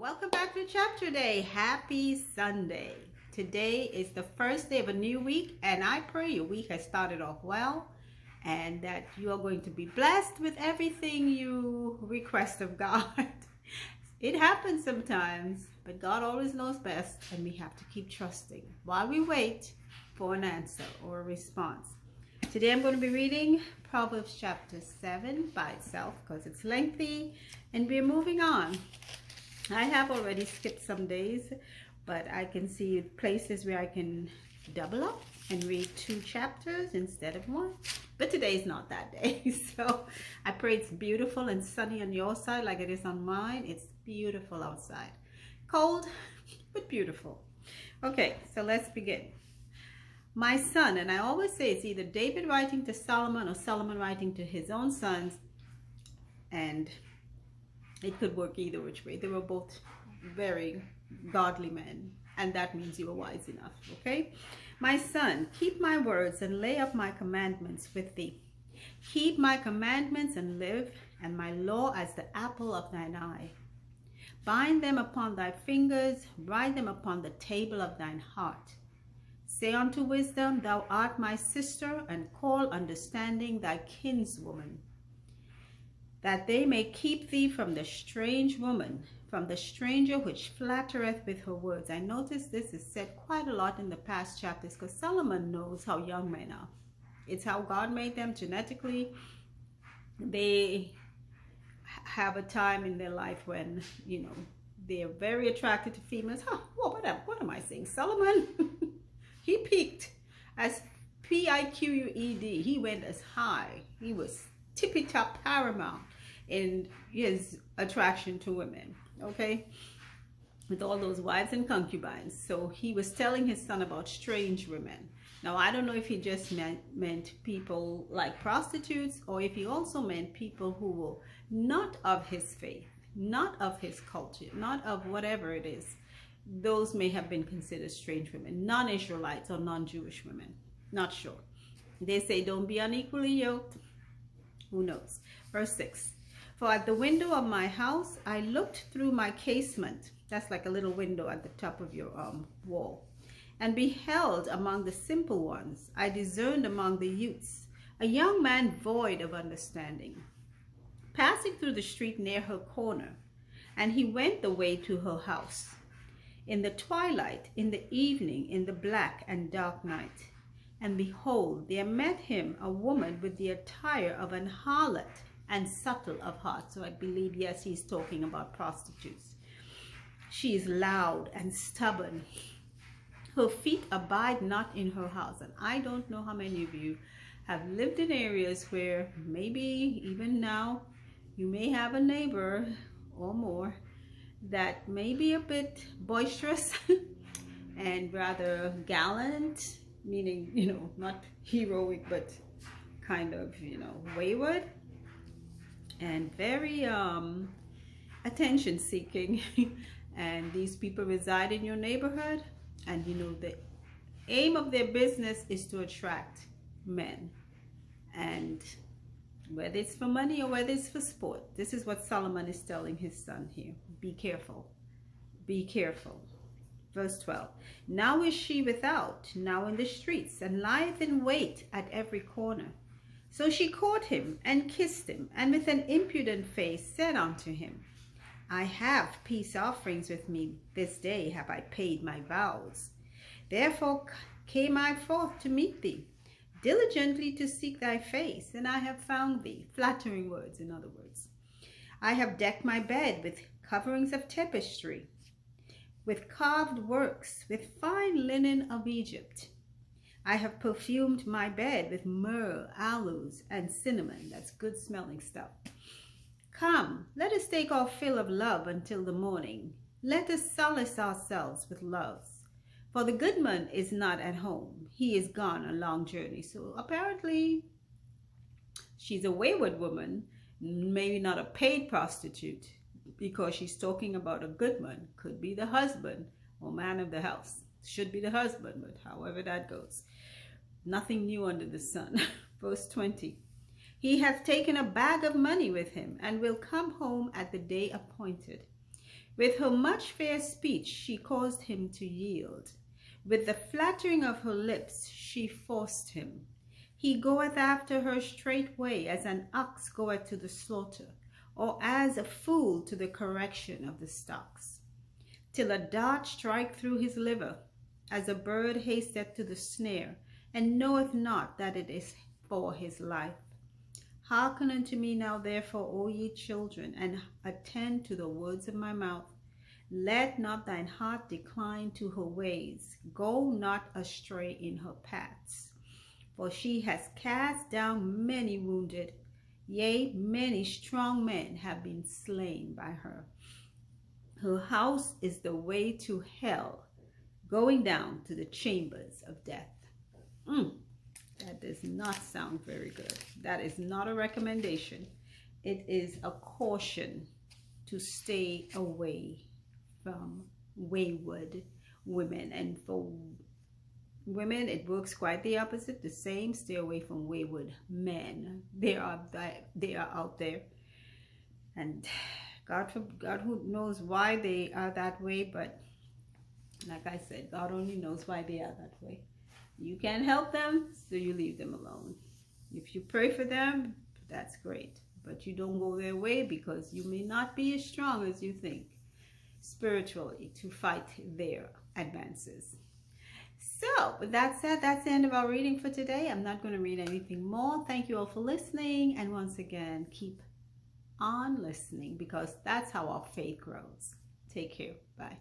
Welcome back to Chapter Day. Happy Sunday. Today is the first day of a new week, and I pray your week has started off well and that you are going to be blessed with everything you request of God. It happens sometimes, but God always knows best, and we have to keep trusting while we wait for an answer or a response. Today I'm going to be reading Proverbs chapter 7 by itself because it's lengthy, and we're moving on. I have already skipped some days, but I can see places where I can double up and read 2 chapters instead of 1. But today is not that day. So I pray it's beautiful and sunny on your side like it is on mine. It's beautiful outside. Cold, but beautiful. Okay, so let's begin. My son, and I always say it's either David writing to Solomon or Solomon writing to his own sons, and it could work either which way. They were both very godly men, and that means you were wise enough, okay? My son, keep my words and lay up my commandments with thee. Keep my commandments and live, and my law as the apple of thine eye. Bind them upon thy fingers, write them upon the table of thine heart. Say unto wisdom, thou art my sister, and call understanding thy kinswoman, that they may keep thee from the strange woman, from the stranger which flattereth with her words. I notice this is said quite a lot in the past chapters because Solomon knows how young men are. It's how God made them genetically. They have a time in their life when, they're very attracted to females. What am I saying? Solomon, he peaked as P-I-Q-U-E-D. He went as high. He was tippy-top paramount in his attraction to women, okay, with all those wives and concubines. So he was telling his son about strange women. Now I don't know if he just meant people like prostitutes, or if he also meant people who were not of his faith, not of his culture, not of whatever it is. Those may have been considered strange women, non-Israelites or non-Jewish women, not sure. They say don't be unequally yoked. Who knows? Verse 6. For at the window of my house, I looked through my casement. That's like a little window at the top of your wall. And beheld among the simple ones, I discerned among the youths, a young man void of understanding, passing through the street near her corner. And he went the way to her house. In the twilight, in the evening, in the black and dark night. And behold, there met him a woman with the attire of an harlot and subtle of heart. So I believe, yes, he's talking about prostitutes. She is loud and stubborn. Her feet abide not in her house. And I don't know how many of you have lived in areas where maybe even now you may have a neighbor or more that may be a bit boisterous and rather gallant, meaning, not heroic, but kind of, wayward and very attention seeking. And these people reside in your neighborhood, and the aim of their business is to attract men, and whether it's for money or whether it's for sport. This is what Solomon is telling his son here. Be careful. Be careful. Verse 12. Now is she without, now in the streets, and lieth in wait at every corner. So she caught him and kissed him, and with an impudent face said unto him, I have peace offerings with me. This day have I paid my vows. Therefore came I forth to meet thee, diligently to seek thy face, and I have found thee. Flattering words, in other words. I have decked my bed with coverings of tapestry, with carved works, with fine linen of Egypt. I have perfumed my bed with myrrh, aloes, and cinnamon. That's good smelling stuff. Come, let us take our fill of love until the morning. Let us solace ourselves with loves. For the goodman is not at home. He is gone a long journey. So apparently she's a wayward woman, maybe not a paid prostitute, because she's talking about a goodman. Could be the husband or man of the house. Should be the husband, but however that goes. Nothing new under the sun. Verse 20. He hath taken a bag of money with him, and will come home at the day appointed. With her much fair speech she caused him to yield. With the flattering of her lips she forced him. He goeth after her straightway, as an ox goeth to the slaughter, or as a fool to the correction of the stocks, till a dart strike through his liver, as a bird hasteth to the snare, and knoweth not that it is for his life. Hearken unto me now, therefore, O ye children, and attend to the words of my mouth. Let not thine heart decline to her ways. Go not astray in her paths. For she has cast down many wounded, yea, many strong men have been slain by her. Her house is the way to hell, going down to the chambers of death. That does not sound very good. That is not a recommendation. It is a caution to stay away from wayward women. And for women, it works quite the opposite. The same, stay away from wayward men. They are out there. And God who knows why they are that way, but like I said, God only knows why they are that way. You can't help them, so you leave them alone. If you pray for them, that's great. But you don't go their way, because you may not be as strong as you think spiritually to fight their advances. So, with that said, that's the end of our reading for today. I'm not going to read anything more. Thank you all for listening. And once again, keep on listening, because that's how our faith grows. Take care. Bye.